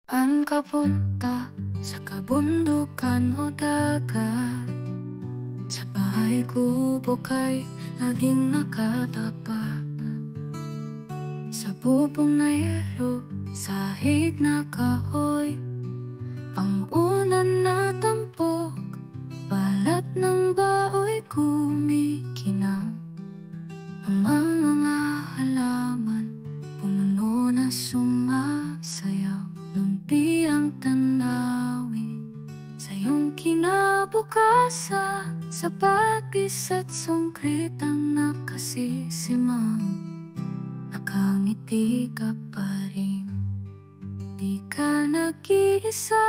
Saan ka punta? Sa kabundukan o dagat? Sa bahay kubo kay laging nakatapat. Sa bubong na yelo, sahig na kahoy, pang-ulan na tampok, balat ng baoy kumikinang. Ang mga halaman, pumuno na sumasayaw. Lumpiang tanawin sa iyong kinabukasan, sa bagis at sungkit ang nakasisimang. Nakangiti ka pa rin, di ka nag-iisa.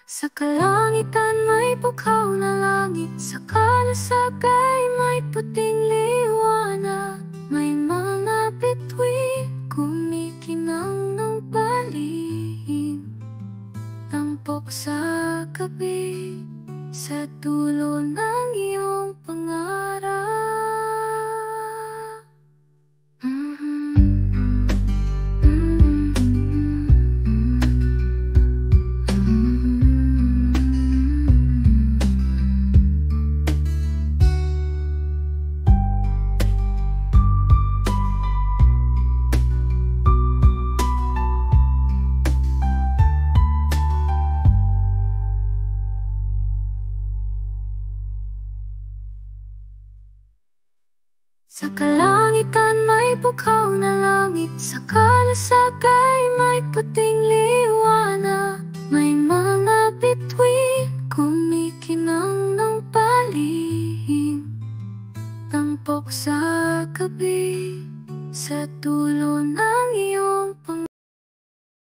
Sa kalangitan may bughaw na langit, sa kalasagay may puting liwanag. May mga bituin kumikinang ng palihim, tampok sa gabi, sa dulo ng iyong pangarap. Sa kalangitan may bughaw na langit, sa kalasagay may puting liwanag.